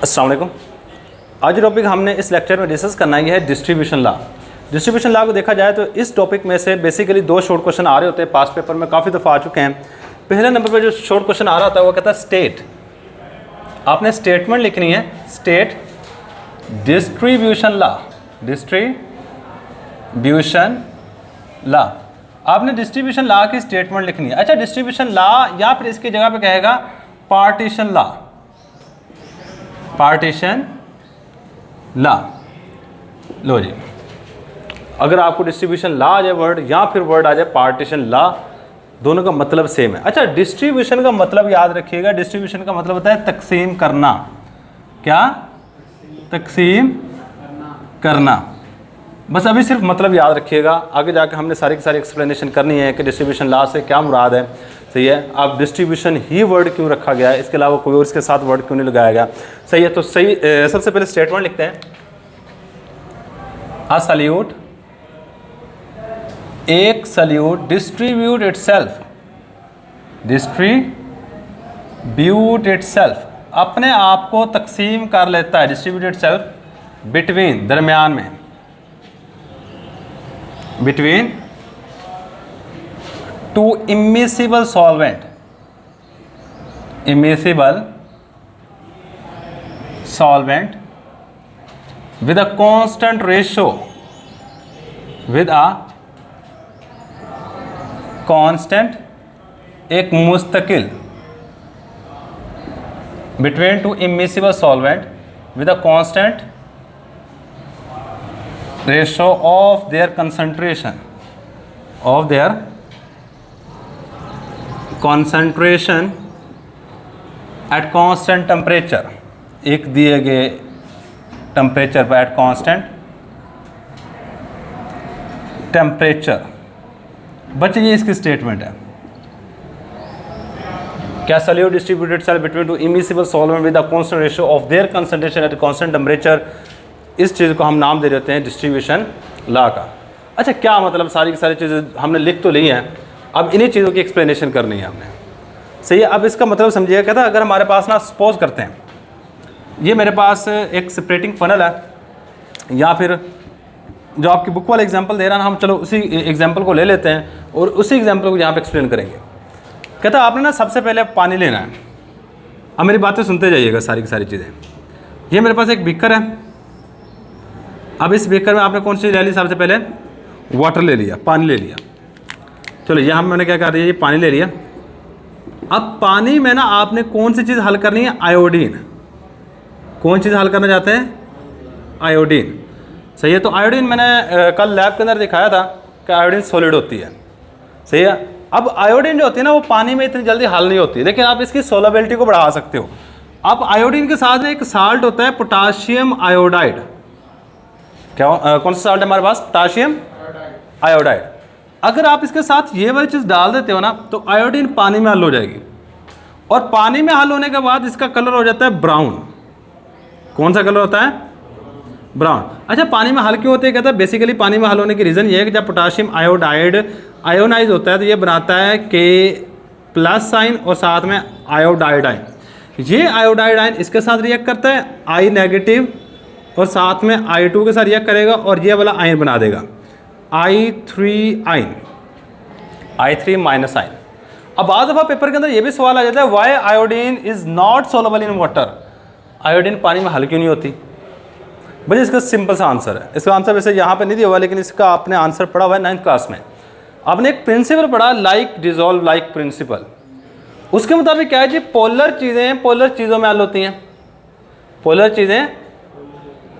अस्सलाम वालेकुम। आज जो टॉपिक हमने इस लेक्चर में डिस्कस करना है डिस्ट्रीब्यूशन लॉ। डिस्ट्रीब्यूशन लॉ को देखा जाए तो इस टॉपिक में से बेसिकली दो शॉर्ट क्वेश्चन आ रहे होते हैं, पास पेपर में काफ़ी दफ़ा आ चुके हैं। पहले नंबर पर जो शॉर्ट क्वेश्चन आ रहा था वो कहता है स्टेट, आपने स्टेटमेंट लिखनी है, state distribution law, distribution law, आपने डिस्ट्रीब्यूशन लॉ की स्टेटमेंट लिखनी है। अच्छा, डिस्ट्रीब्यूशन लॉ या फिर इसकी जगह पे कहेगा पार्टीशन लॉ, पार्टीशन लॉ। लो जी, अगर आपको डिस्ट्रीब्यूशन लॉ आ जाए वर्ड या फिर वर्ड आ जाए पार्टीशन लॉ, दोनों का मतलब सेम है। अच्छा, डिस्ट्रीब्यूशन का मतलब याद रखिएगा, डिस्ट्रीब्यूशन का मतलब होता है तकसीम करना। क्या? तकसीम करना। बस अभी सिर्फ मतलब याद रखिएगा, आगे जाके हमने सारी की सारी एक्सप्लेनेशन करनी है कि डिस्ट्रीब्यूशन लॉ से क्या मुराद है। सही है, अब डिस्ट्रीब्यूशन ही वर्ड क्यों रखा गया है, इसके अलावा कोई और इसके साथ वर्ड क्यों नहीं लगाया गया। सही है, तो सही सबसे पहले स्टेटमेंट लिखते हैं। अ सल्यूट, एक solute distribute itself, distribute itself, अपने आप को तकसीम कर लेता है, डिस्ट्रीब्यूट इटसेल्फ बिटवीन, दरमियान में, between two immiscible solvent, immiscible solvent with a constant ratio, with a constant, एक मुस्तकिल, between two immiscible solvent with a constant ratio of their concentration, of their concentration at constant temperature, एक दिए गए temperature पर, eight constant temperature. बच्चे ये इसकी statement है। क्या? Solute distributed self between two immiscible solvent with a constant ratio of their concentration at constant temperature. इस चीज़ को हम नाम दे देते हैं डिस्ट्रीब्यूशन लॉ का। अच्छा, क्या मतलब, सारी की सारी चीज़ें हमने लिख तो ली हैं, अब इन्हीं चीज़ों की एक्सप्लेनेशन करनी है हमने। सही है, अब इसका मतलब समझिएगा। कहता है अगर हमारे पास ना, सपोज करते हैं ये मेरे पास एक सेपरेटिंग फनल है, या फिर जो आपकी बुक वाला एग्जांपल दे रहा है ना, हम चलो उसी एग्जांपल को ले लेते हैं और उसी एग्जांपल को यहाँ पे एक्सप्लेन करेंगे। कहता है आपने ना सबसे पहले पानी लेना है। अब मेरी बातें सुनते जाइएगा, सारी की सारी चीज़ें। ये मेरे पास एक बीकर है, अब इस बीकर में आपने कौन सी चीज़ ले ली? सबसे पहले वाटर ले लिया, पानी ले लिया। चलो यहाँ मैंने क्या कर दिया, ये पानी ले लिया। अब पानी में ना आपने कौन सी चीज़ हल करनी है? आयोडीन। कौन चीज़ हल करना चाहते हैं? आयोडीन। सही है, तो आयोडीन मैंने कल लैब के अंदर दिखाया था कि आयोडीन सॉलिड होती है। सही है, अब आयोडीन जो होती है ना वो पानी में इतनी जल्दी हल नहीं होती, लेकिन आप इसकी सोलबिलिटी को बढ़ा सकते हो। अब आयोडीन के साथ एक साल्ट होता है पोटाशियम आयोडाइड। क्या कौन सा साल्ट है हमारे पास? Potassium iodide. अगर आप इसके साथ ये वाली चीज़ डाल देते हो ना, तो आयोडीन पानी में हल हो जाएगी, और पानी में हल होने के बाद इसका कलर हो जाता है ब्राउन। कौन सा कलर होता है? ब्राउन। अच्छा, पानी में हल क्यों होते हैं? कहता है बेसिकली पानी में हल होने की रीज़न ये है कि जब पोटाशियम आयोडाइड आयोनाइज होता है तो ये बनाता है K+ साइन और साथ में आयोडाइड आयन। ये आयोडाइड आयन इसके साथ रिएक्ट करता है I- और साथ में I2 के साथ रिएक्ट करेगा और ये वाला आयन बना देगा I3 ion, I3 minus ion. अब बाद दफ़ा पेपर के अंदर ये भी सवाल आ जाता है, why iodine is not soluble in water, iodine पानी में हल क्यों नहीं होती? भाई इसका सिंपल सा आंसर है। इसका आंसर वैसे यहाँ पे नहीं दिया हुआ, लेकिन इसका आपने आंसर पढ़ा हुआ है 9th क्लास में। आपने एक प्रिंसिपल पढ़ा, लाइक डिजॉल्व लाइक प्रिंसिपल। उसके मुताबिक क्या है जी, पोलर चीज़ें पोलर चीज़ों में हल होती हैं, पोलर चीज़ें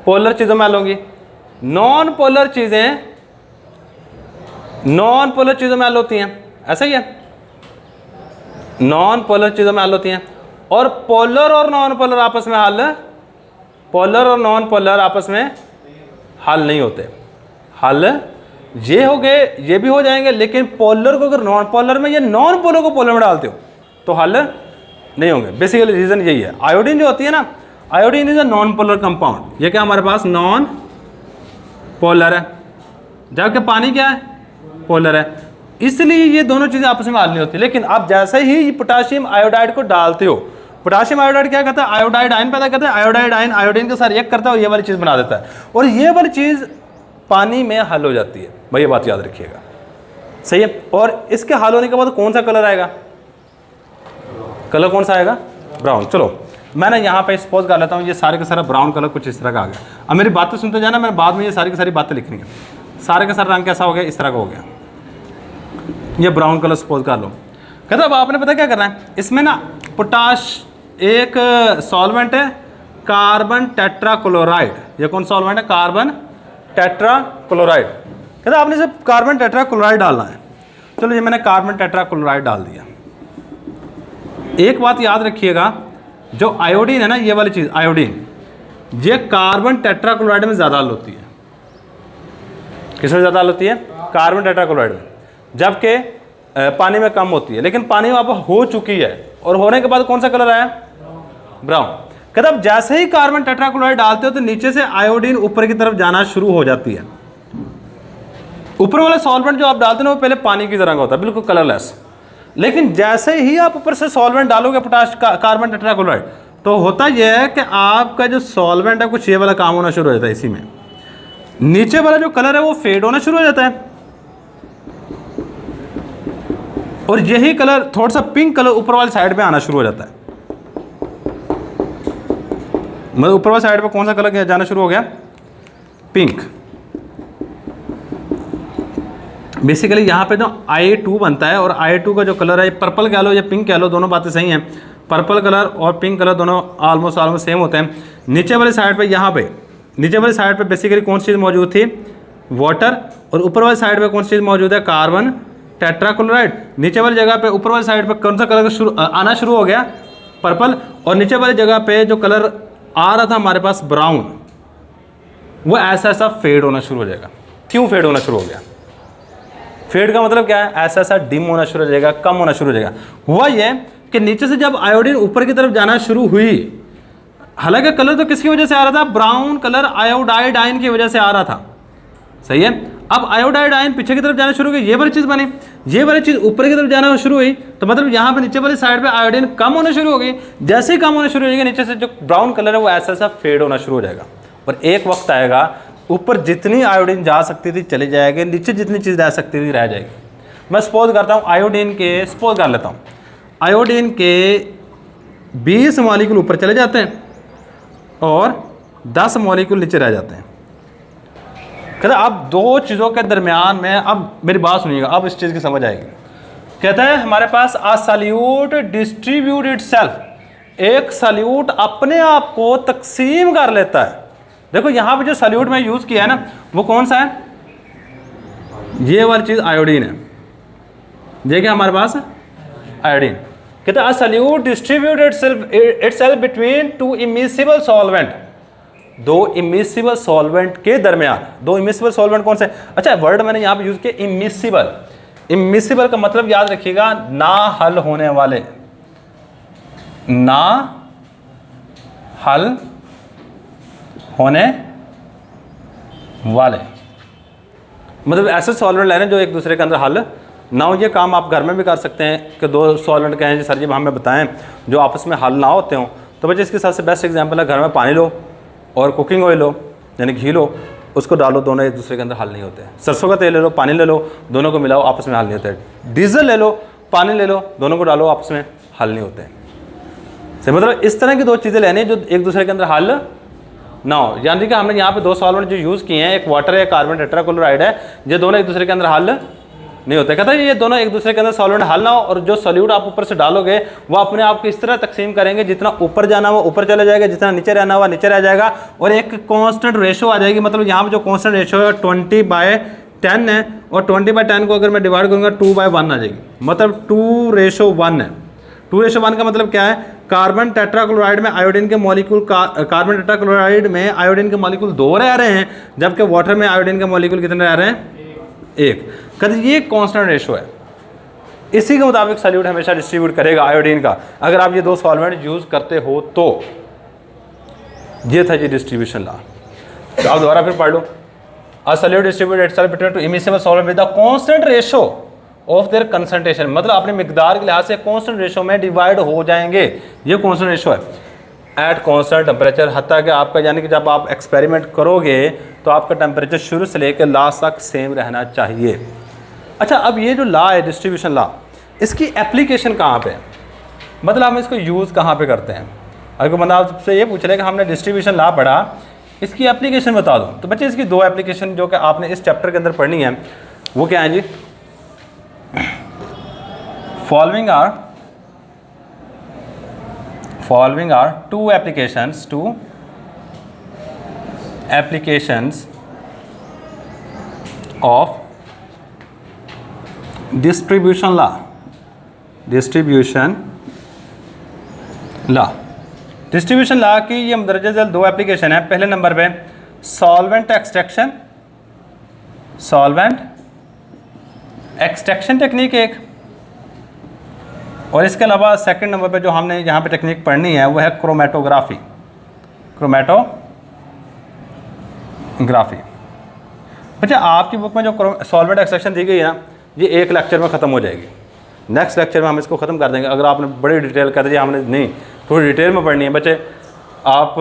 पोलर चीज़ों में हल होंगी, नॉन पोलर चीज़ें नॉन पोलर चीज़ों में हल होती हैं। ऐसा ही है, नॉन पोलर चीज़ों में हल होती हैं। और पोलर और नॉन पोलर आपस में हल, पोलर और नॉन पोलर आपस में हल नहीं होते। हल ये हो गए, ये भी हो जाएंगे, लेकिन पोलर को अगर नॉन पोलर में या नॉन पोलर को पोलर में डालते हो तो हल नहीं होंगे। बेसिकली रीज़न यही है। आयोडीन जो होती है ना, iodine is a non polar compound. ये क्या हमारे पास नॉन पोलर है, जबकि पानी क्या है? पोलर है। इसलिए ये दोनों चीज़ें आपस में हल नहीं होती। लेकिन आप जैसे ही पोटाशियम आयोडाइड को डालते हो पोटाशियम आयोडाइड क्या करता है, आयोडाइड आयन पैदा करता है, आयोडाइड आयन आयोडीन के साथ रिएक्ट करता है और ये वाली चीज़ बना देता है, और ये वाली चीज़ पानी में हल हो जाती है। भाई ये बात याद रखिएगा, सही है। और इसके हल होने के बाद कौन सा कलर आएगा, कलर कौन सा आएगा, ब्राउन। चलो मैं ना यहाँ पे सपोज कर लेता हूँ ये सारे का सारा ब्राउन कलर कुछ इस तरह का आ गया। अब मेरी बातें सुनते जाना, मैंने बाद में ये सारी की सारी बातें लिखनी है। सारे का सारा रंग कैसा हो गया, इस तरह का हो गया, ये ब्राउन कलर सपोज कर लो। कहते अब आपने पता क्या करना है, इसमें ना पोटाश एक सॉल्वेंट है कार्बन टेट्राक्लोराइड, ये कौन सॉल्वेंट है, कार्बन टेट्राक्लोराइड। कहते आपने इसे कार्बन टेट्राक्लोराइड डालना है। चलो ये मैंने कार्बन टेट्राक्लोराइड डाल दिया। एक बात याद रखिएगा, जो आयोडीन है ना, ये वाली चीज़ आयोडीन, ये कार्बन टेट्राक्लोराइड में ज़्यादा हल होती है। किसमें ज़्यादा हल होती है, कार्बन टेट्राक्लोराइड में, जबकि पानी में कम होती है। लेकिन पानी में अब हो चुकी है और होने के बाद कौन सा कलर आया, ब्राउन। कहते अब जैसे ही कार्बन टेट्राक्लोराइड डालते हो तो नीचे से आयोडीन ऊपर की तरफ जाना शुरू हो जाती है। ऊपर वाला सॉल्वेंट जो आप डालते हैं वो पहले पानी की तरह का होता है, बिल्कुल कलरलेस। लेकिन जैसे ही आप ऊपर से सॉल्वेंट डालोगे पोटाश कार्बन टेट्राक्लोराइड, तो होता यह है कि आपका जो सॉल्वेंट है कुछ ये वाला काम होना शुरू हो जाता है। इसी में नीचे वाला जो कलर है वो फेड होना शुरू हो जाता है, और यही कलर थोड़ा सा पिंक कलर ऊपर वाली साइड पे आना शुरू हो जाता है। मतलब ऊपर वाली साइड पे कौन सा कलर जाना शुरू हो गया, पिंक। बेसिकली यहाँ पे जो I2 बनता है, और I2 का जो कलर है, पर्पल कह लो या पिंक कह लो, दोनों बातें सही हैं। पर्पल कलर और पिंक कलर दोनों ऑलमोस्ट सेम होते हैं। नीचे वाली साइड पे, यहाँ पे नीचे वाली साइड पे बेसिकली कौन सी चीज़ मौजूद थी, वाटर, और ऊपर वाली साइड पे कौन सी चीज़ मौजूद है, कार्बन टेट्राक्लोराइड। नीचे वाली जगह पे, ऊपर वाली साइड पे कौन सा कलर आना शुरू हो गया, पर्पल, और नीचे वाली जगह पे जो कलर आ रहा था हमारे पास ब्राउन, वो ऐसा ऐसा फेड होना शुरू हो जाएगा। क्यों फेड होना शुरू हो गया, फेड का मतलब क्या है, ऐसा ऐसा डिम होना शुरू हो जाएगा, कम होना शुरू हो जाएगा। हुआ ये कि नीचे से जब आयोडीन ऊपर की तरफ जाना शुरू हुई, हालांकि कलर तो किसकी वजह से आ रहा था, ब्राउन कलर आयोडाइड आयन की वजह से आ रहा था, सही है। अब आयोडाइड आयन पीछे की तरफ जाना शुरू हुई, ये वाली चीज़ बनी, ये वाली चीज़ ऊपर की तरफ जाना शुरू हुई, तो मतलब यहाँ पे नीचे वाली साइड पे आयोडीन कम होना शुरू हो गई। जैसे ही कम होना शुरू हो जाएगा, नीचे से जो ब्राउन कलर है वो ऐसा ऐसा फेड होना शुरू हो जाएगा, और एक वक्त आएगा ऊपर जितनी आयोडीन जा सकती थी चली जाएगी, नीचे जितनी चीज़ रह सकती थी रह जाएगी। मैं सपोज करता हूँ आयोडीन के, सपोज कर लेता हूँ आयोडीन के 20 मॉलिक्यूल ऊपर चले जाते हैं और 10 मॉलिक्यूल नीचे रह जाते हैं। कहते हैं अब दो चीज़ों के दरमियान में, अब मेरी बात सुनिएगा, अब इस चीज़ की समझ आएगी। कहता है हमारे पास अ सॉल्यूट डिस्ट्रीब्यूट इटसेल्फ, एक सॉल्यूट अपने आप को तकसीम कर लेता है। देखो यहाँ पे जो सॉल्यूट में यूज़ किया है ना, वो कौन सा है, ये वाली चीज़ आयोडीन है। देखिए हमारे पास आयोडीन। कहते हैं अ solute distribute itself between two immiscible solvent, दो इमिसिबल सॉल्वेंट के दरमियान। दो इमिसिबल सॉल्वेंट कौन से, अच्छा वर्ड मैंने यहाँ पे यूज़ किया इमिसिबल। इमिसिबल का मतलब याद रखिएगा, ना हल होने वाले, ना हल होने वाले, मतलब ऐसे सॉल्वेंट ले रहे हैं जो एक दूसरे के अंदर हल ना हो। ये काम आप घर में भी कर सकते हैं कि दो सॉल्वेंट कहें जी सर जी हमें बताएं जो आपस में हल ना होते हों। तो बच्चे इसके सबसे बेस्ट एग्जांपल है, घर में पानी लो और कुकिंग ऑयल लो यानी घी लो, उसको डालो, दोनों एक दूसरे के अंदर हल नहीं होते। सरसों का तेल ले लो, पानी ले लो, दोनों को मिलाओ, आपस में हल नहीं होते। डीजल ले लो, पानी ले लो, दोनों को डालो, आपस में हल नहीं होते। सही, मतलब इस तरह की दो चीज़ें लेनी जो एक दूसरे के अंदर हल ना हो। यानी कि हमने यहाँ पे दो सॉल्वेंट जो यूज़ किए हैं, एक वाटर है, कार्बन टेट्राक्लोराइड है, ये दोनों एक दूसरे के अंदर हल नहीं होते। कहता है ये दोनों एक दूसरे के अंदर सॉल्वेंट हल ना हो, और जो सॉल्यूट आप ऊपर से डालोगे वो अपने आप को इस तरह तकसीम करेंगे, जितना ऊपर जाना वो ऊपर चला जाएगा, जितना नीचे रहना हुआ नीचे रह जाएगा, और एक कांस्टेंट रेशो आ जाएगी। मतलब यहाँ पे जो कांस्टेंट रेशो है 20/10 है, और 20/10 को अगर मैं डिवाइड करूँगा 2/1 आ जाएगी, मतलब 2:1 है। 2:1 का मतलब क्या है, कार्बन टेट्राक्लोराइड में आयोडीन के मॉलिक्यूल, कार्बन टेट्राक्लोराइड में आयोडीन के मॉलिक्यूल 2 रह रहे हैं, जबकि वाटर में आयोडीन के मॉलिक्यूल कितने रह रहे हैं, 1। कहते ये कांस्टेंट रेशो है। इसी के मुताबिक सॉल्यूट हमेशा डिस्ट्रीब्यूट करेगा आयोडीन का, अगर आप ये दो सॉल्वेंट यूज़ करते हो तो। ये था जी डिस्ट्रीब्यूशन लॉ। तो आप दोबारा फिर पढ़ लो, a solute distribute itself between two immiscible solvent with the constant ratio of their concentration, मतलब अपने मिकदार के लिहाज से कांस्टेंट रेशो में डिवाइड हो जाएंगे। ये कांस्टेंट रेशो है एट कांस्टेंट टेम्परेचर, हत्ता कि आपका यानी कि जब आप एक्सपेरिमेंट करोगे तो आपका टेम्परेचर शुरू से लेकर लास्ट तक सेम रहना चाहिए। अच्छा, अब ये जो लॉ है डिस्ट्रीब्यूशन लॉ, इसकी एप्लीकेशन कहाँ पे है, मतलब हम इसको यूज़ कहाँ पे करते हैं। अगर बंदा आपसे ये पूछ रहे कि हमने डिस्ट्रीब्यूशन लॉ पढ़ा, इसकी एप्लीकेशन बता दो, तो बच्चे इसकी दो एप्लीकेशन जो कि आपने इस चैप्टर के अंदर पढ़नी है वो क्या है जी, following are two applications of distribution law। Distribution law की ये मदरजा झैल दो एप्लीकेशन है। पहले नंबर पे सॉल्वेंट एक्सट्रैक्शन टेक्निक एक, और इसके अलावा सेकंड नंबर पे जो हमने यहाँ पे टेक्निक पढ़नी है वो है क्रोमेटोग्राफी। अच्छा, आपकी बुक में जो सॉल्वेंट एक्सट्रैक्शन दी गई है ना, ये एक लेक्चर में ख़त्म हो जाएगी। नेक्स्ट लेक्चर में हम इसको ख़त्म कर देंगे। अगर आपने बड़ी डिटेल कर दी, हमने नहीं थोड़ी डिटेल में पढ़नी है बच्चे, आप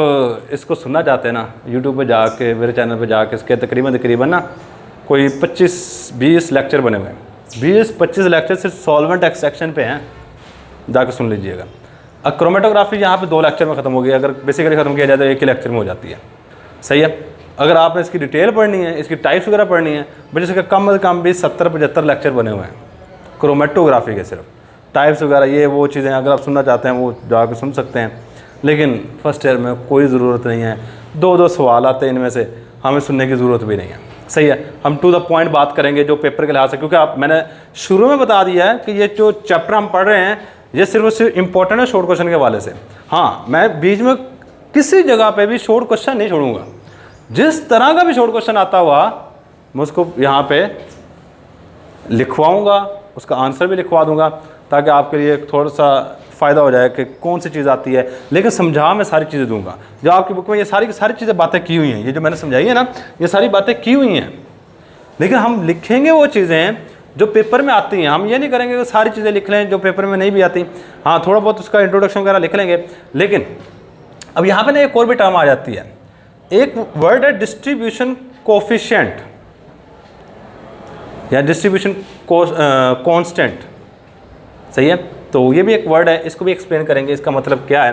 इसको सुनना चाहते हैं ना, यूट्यूब पे जाके मेरे चैनल पे जाके इसके तकरीबन ना कोई 25-20 लेक्चर बने हुए हैं। 20-25 लेक्चर सिर्फ सॉल्वेंट एक्सट्रैक्शन पे हैं, जाकर सुन लीजिएगा। अब क्रोमेटोग्राफी यहाँ पे 2 लेक्चर में ख़त्म हो गई, अगर बेसिकली ख़त्म किया जाए तो एक ही लेक्चर में हो जाती है। सही है। अगर आपने इसकी डिटेल पढ़नी है, इसकी टाइप्स वगैरह पढ़नी है, बट इसके कम से कम भी 70-75 लेक्चर बने हुए हैं क्रोमेटोग्राफी के, सिर्फ टाइप्स वगैरह ये वो चीज़ें अगर आप सुनना चाहते हैं वो जाकर सुन सकते हैं। लेकिन फर्स्ट ईयर में कोई ज़रूरत नहीं है, 2-2 सवाल आते हैं, इनमें से हमें सुनने की ज़रूरत भी नहीं है। सही है। हम टू द पॉइंट बात करेंगे जो पेपर के लिहाज से, क्योंकि मैंने शुरू में बता दिया है कि ये जो चैप्टर हम पढ़ रहे हैं ये सिर्फ और सिर्फ इंपॉर्टेंट है शॉर्ट क्वेश्चन के हवाले से। हाँ, मैं बीच में किसी जगह पे भी शॉर्ट क्वेश्चन नहीं छोड़ूंगा। जिस तरह का भी शॉर्ट क्वेश्चन आता हुआ मैं उसको यहाँ पे लिखवाऊँगा, उसका आंसर भी लिखवा दूँगा, ताकि आपके लिए थोड़ा सा फ़ायदा हो जाए कि कौन सी चीज़ आती है। लेकिन समझा मैं सारी चीज़ें दूँगा। जो आपकी बुक में ये सारी चीज़ें बातें की हुई हैं, ये जो मैंने समझाई है ना, ये सारी बातें की हुई हैं, लेकिन हम लिखेंगे वो चीज़ें जो पेपर में आती हैं। हम ये नहीं करेंगे कि सारी चीज़ें लिख लें जो पेपर में नहीं भी आती। हाँ, थोड़ा बहुत उसका इंट्रोडक्शन वगैरह लिख लेंगे। लेकिन अब यहाँ पे ना एक और भी टर्म आ जाती है, एक वर्ड है डिस्ट्रीब्यूशन कोफिशिएंट या डिस्ट्रीब्यूशन कांस्टेंट। सही है। तो ये भी एक वर्ड है, इसको भी एक्सप्लेन करेंगे, इसका मतलब क्या है।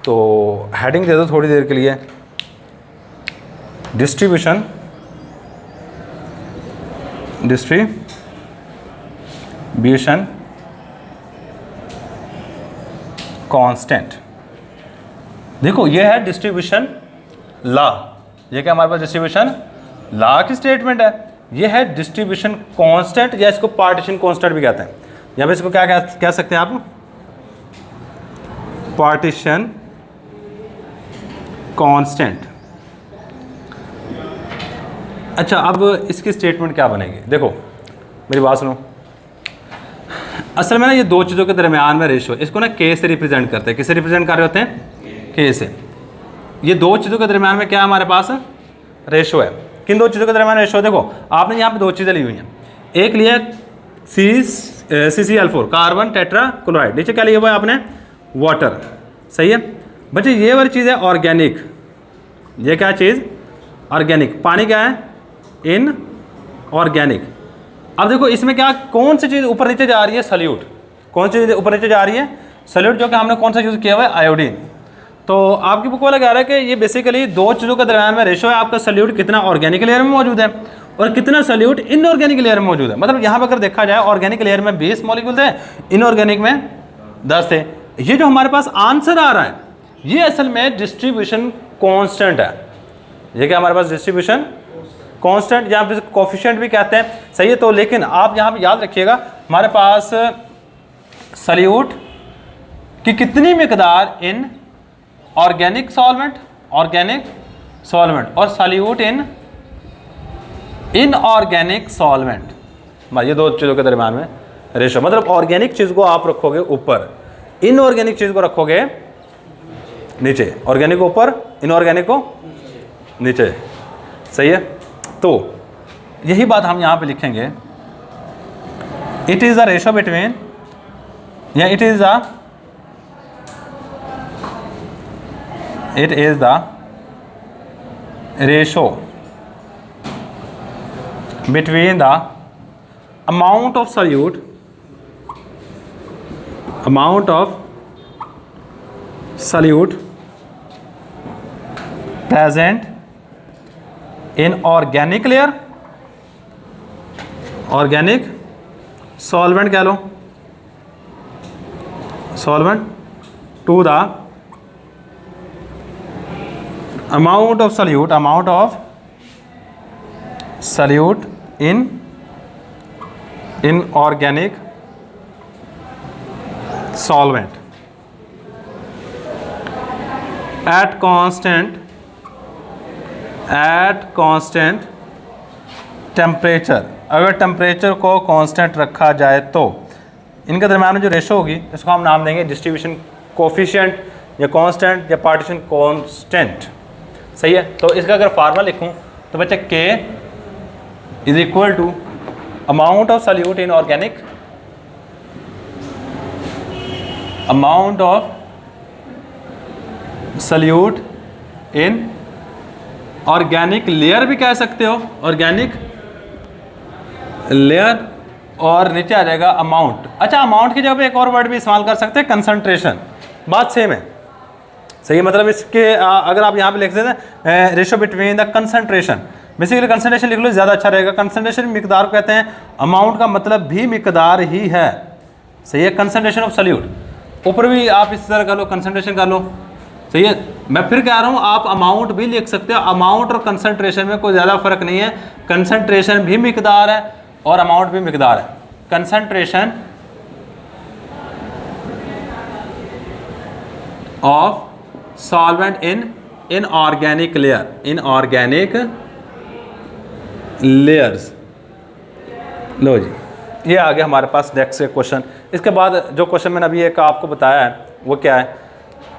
तो हेडिंग दे दो थोड़ी देर के लिए, डिस्ट्रीब्यूशन कांस्टेंट। देखो ये है डिस्ट्रीब्यूशन लॉ, ये क्या हमारे पास डिस्ट्रीब्यूशन लॉ की स्टेटमेंट है। ये है डिस्ट्रीब्यूशन कांस्टेंट, या इसको पार्टीशन कांस्टेंट भी कहते हैं। या फिर इसको क्या कह सकते हैं आप, पार्टीशन कांस्टेंट। अच्छा, अब इसकी स्टेटमेंट क्या बनेगी, देखो मेरी बात सुनो। असल में ना ये दो चीज़ों के दरमियान में रेशो, इसको ना के से रिप्रेजेंट करते हैं। किससे रिप्रेजेंट कर रहे होते हैं, के से। ये दो चीज़ों के दरमियान में क्या हमारे पास रेशो है। किन दो चीज़ों के दरमियान रेशो, देखो आपने यहाँ पे दो चीज़ें ली हुई हैं। एक लिया CCl4 कार्बन टेट्रा क्लोराइड, नीचे क्या लिया हुआ है आपने, वाटर। सही है बच्चे। ये वाली चीज़ है ऑर्गेनिक, ये क्या चीज़, ऑर्गेनिक। पानी क्या है, इन ऑर्गेनिक। अब देखो इसमें क्या, कौन सी चीज़ ऊपर नीचे जा रही है, सल्यूट। कौन सी चीज़ ऊपर नीचे जा रही है, सल्यूट, जो कि हमने कौन सा यूज़ किया हुआ है, आयोडीन। तो आपकी बुक वाला कह रहा है कि ये बेसिकली दो चीज़ों के दरमियान में रेशो है, आपका सल्यूट कितना ऑर्गेनिक लेयर में मौजूद है और कितना सल्यूट इनऑर्गेनिक लेयर में मौजूद है। मतलब यहाँ पर अगर देखा जाए ऑर्गेनिक लेयर में 20 मॉलिक्यूल थे, इनऑर्गेनिक में 10 थे। ये जो हमारे पास आंसर आ रहा है ये असल में डिस्ट्रीब्यूशन कांस्टेंट है। ये क्या हमारे पास डिस्ट्रीब्यूशन कांस्टेंट, या फिर कोफिशिएंट भी कहते हैं। सही है। तो लेकिन आप यहाँ पे याद रखिएगा, हमारे पास सल्यूट की कितनी मिकदार इन ऑर्गेनिक सॉल्वेंट और सल्यूट इन इनऑर्गेनिक सॉल्वेंट, ये दो चीज़ों के दरमियान में रेशो। मतलब ऑर्गेनिक चीज़ को आप रखोगे ऊपर, इनऑर्गेनिक चीज़ को रखोगे नीचे, ऑर्गेनिक को ऊपर, इनऑर्गेनिक को नीचे। सही है। तो यही बात हम यहाँ पे लिखेंगे It is the ratio between, yeah, it is the ratio between the amount of solute present in organic layer, organic solvent कह लो, solvent, to the amount of solute in organic solvent at constant temperature. अगर temperature को constant रखा जाए तो इनके दरम्यान में जो रेशो होगी इसको हम नाम देंगे डिस्ट्रीब्यूशन कोफिशिएंट या कांस्टेंट या पार्टीशन कांस्टेंट। सही है। तो इसका अगर फार्मूला लिखूं तो बच्चे K is equal to amount of solute in organic, amount of solute in organic layer भी कह सकते हो, ऑर्गेनिक लेयर, और नीचे आ जाएगा अमाउंट। अच्छा, अमाउंट की जगह पे एक और वर्ड भी इस्तेमाल कर सकते हैं, कंसंट्रेशन। बात सेम है। सही है। मतलब इसके अगर आप यहाँ पे लिख देते हैं ratio between the concentration, basically concentration लिख लो ज़्यादा अच्छा रहेगा। कंसंट्रेशन मिकदार को कहते हैं, अमाउंट का मतलब भी मिकदार ही है। सही है। कंसंट्रेशन ऑफ सॉल्यूट ऊपर भी आप इस तरह कर लो, कंसंट्रेशन कर लो। सही है। मैं फिर कह रहा हूँ आप अमाउंट भी लिख सकते हो। अमाउंट और कंसंट्रेशन में कोई ज़्यादा फर्क नहीं है। कंसंट्रेशन भी मिकदार है और अमाउंट भी मिकदार है। Concentration of solvent in organic layer, in organic layers. लो जी, ये आ गया हमारे पास नेक्स्ट क्वेश्चन। इसके बाद जो क्वेश्चन मैंने अभी एक आपको बताया है वो क्या है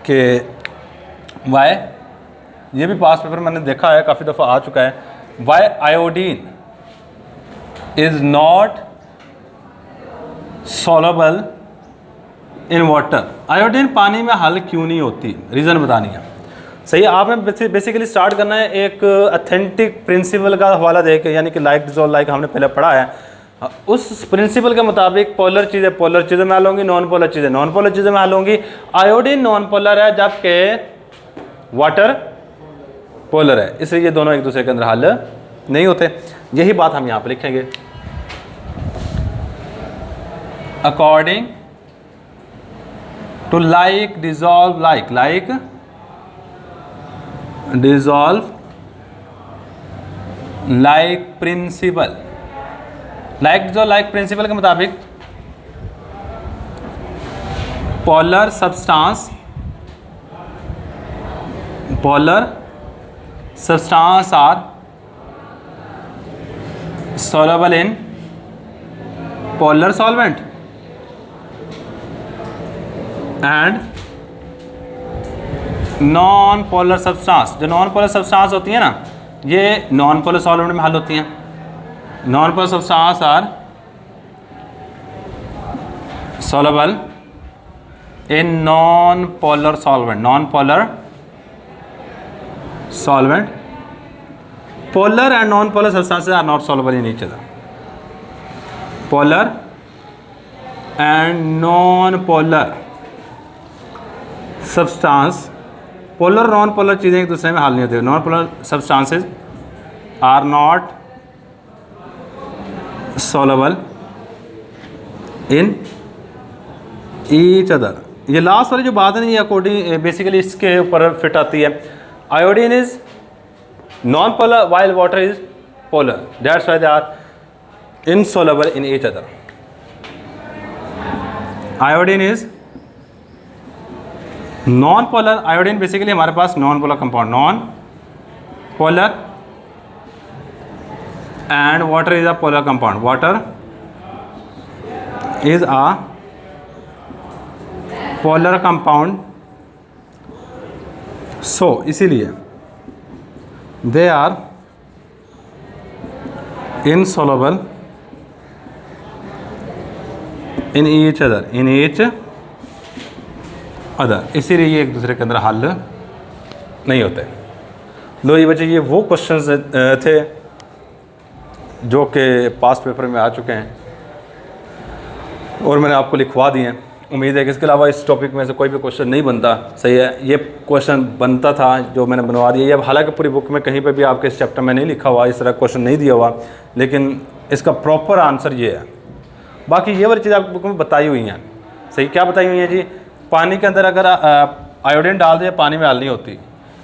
कि वाई, ये भी पास पेपर मैंने देखा है, काफ़ी दफ़ा आ चुका है। Why iodine is not soluble in water. Iodine पानी में हल क्यों नहीं होती, रीज़न बतानी है। सही है। आपने बेसिकली स्टार्ट करना है एक अथेंटिक प्रिंसिपल का हवाला दे के, यानी कि लाइक डिसॉल्व लाइक हमने पहले पढ़ा है। उस प्रिंसिपल के मुताबिक पोलर चीज़ें में हल होंगी, नॉन पोलर चीज़ें में हल होंगी। आयोडीन नॉन पोलर है जबकि वाटर पोलर है, इसलिए ये दोनों एक दूसरे के अंदर हल नहीं होते। यही बात हम यहाँ पे लिखेंगे। According to like dissolve like, like dissolve like principle, like dissolve like principle के मुताबिक polar substance are soluble in polar solvent and non polar substance. जो नॉन पोलर सब्सटेंस होती है ना, ये नॉन पोलर सॉल्वेंट में हल होती हैं। Non polar substance are soluble in non polar solvent, non polar solvent. Polar and non-polar substances are not soluble in each other. Polar and non-polar substance, polar non-polar चीज़ें एक दूसरे में हल नहीं होती। Non-polar substances are not soluble in each other. ये last वाली जो बात है ना, ये अकॉर्डिंग बेसिकली इसके ऊपर फिट आती है। Iodine is non-polar while water is polar. That's why they are insoluble in each other. Iodine is non-polar. Iodine basically हमारे पास non-polar compound, non-polar, and water is a polar compound. Water is a polar compound. So इसीलिए they are insoluble in each other, इसीलिए ये एक दूसरे के अंदर हल नहीं होते। लो ये बच्चे, ये वो क्वेश्चंस थे जो कि पास्ट पेपर में आ चुके हैं और मैंने आपको लिखवा दिए हैं। उम्मीद है कि इसके अलावा इस टॉपिक में से कोई भी क्वेश्चन नहीं बनता। सही है, ये क्वेश्चन बनता था जो मैंने बनवा दिया। ये हालांकि पूरी बुक में कहीं पे भी आपके इस चैप्टर में नहीं लिखा हुआ, इस तरह क्वेश्चन नहीं दिया हुआ, लेकिन इसका प्रॉपर आंसर ये है। बाकी ये वाली चीज़ आपकी बुक में बताई हुई हैं। सही, क्या बताई हुई हैं जी? पानी के अंदर अगर आयोडीन डाल दे, पानी में हल नहीं होती।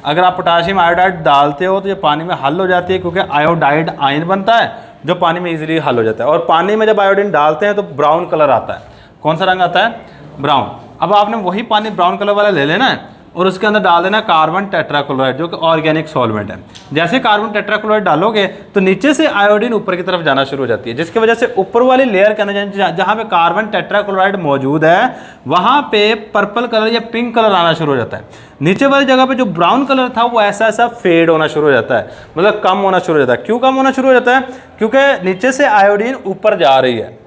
अगर आप पोटाशियम आयोडाइड डालते हो तो ये पानी में हल हो जाती है, क्योंकि आयोडाइड आयन बनता है जो पानी में इजीली हल हो जाता है। और पानी में जब आयोडीन डालते हैं तो ब्राउन कलर आता है। कौन सा रंग आता है? ब्राउन। अब आपने वही पानी ब्राउन कलर वाला ले लेना है और उसके अंदर डाल देना कार्बन टेट्राक्लोराइड, जो कि ऑर्गेनिक सॉल्वेंट है। जैसे कार्बन टेट्राक्लोराइड डालोगे तो नीचे से आयोडीन ऊपर की तरफ जाना शुरू हो जाती है, जिसकी वजह से ऊपर वाली लेयर के अंदर जहाँ पे कार्बन टेट्राक्लोराइड मौजूद है वहाँ पे पर्पल कलर या पिंक कलर आना शुरू हो जाता है। नीचे वाली जगह पे जो ब्राउन कलर था वो ऐसा ऐसा फेड होना शुरू हो जाता है, मतलब कम होना शुरू हो जाता है। क्यों कम होना शुरू हो जाता है? क्योंकि नीचे से आयोडीन ऊपर जा रही है।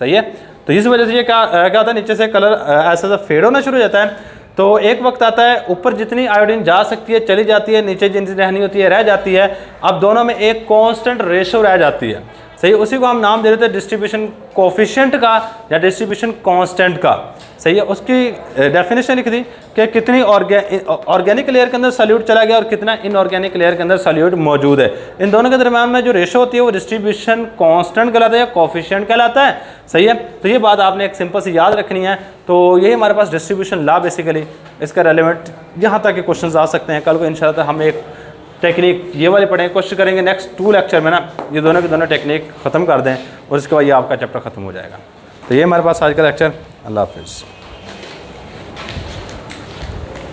सही है, तो इस वजह से ये क्या होता है, नीचे से कलर ऐसा ऐसा फेड होना शुरू हो जाता है। तो एक वक्त आता है ऊपर जितनी आयोडीन जा सकती है चली जाती है, नीचे जितनी रहनी होती है रह जाती है। अब दोनों में एक कांस्टेंट रेशो रह जाती है। सही, उसी को हम नाम दे देते हैं डिस्ट्रीब्यूशन कोफिशिएंट का या डिस्ट्रीब्यूशन कांस्टेंट का। सही है, उसकी डेफिनेशन लिख दी कि कितनी ऑर्गेनिक लेयर के अंदर सॉल्यूट चला गया और कितना इनऑर्गेनिक लेयर के अंदर सॉल्यूट मौजूद है। इन दोनों के दरम्यान में जो रेशो होती है वो डिस्ट्रीब्यूशन कांस्टेंट कहलाता है या कोफिशिएंट कहलाता है। सही है, तो ये बात आपने एक सिंपल सी याद रखनी है। तो यही हमारे पास डिस्ट्रीब्यूशन लॉ बेसिकली इसका रेलिवेंट यहाँ तक के क्वेश्चन आ सकते हैं। कल को इंशाल्लाह हम एक टेक्निक ये वाले पढ़ेंगे, कोशिश करेंगे नेक्स्ट 2 लेक्चर में ना ये दोनों की दोनों टेक्निक ख़त्म कर दें और उसके बाद ये आपका चैप्टर ख़त्म हो जाएगा। तो ये हमारे पास आज का लेक्चर। अल्लाह हाफिज़।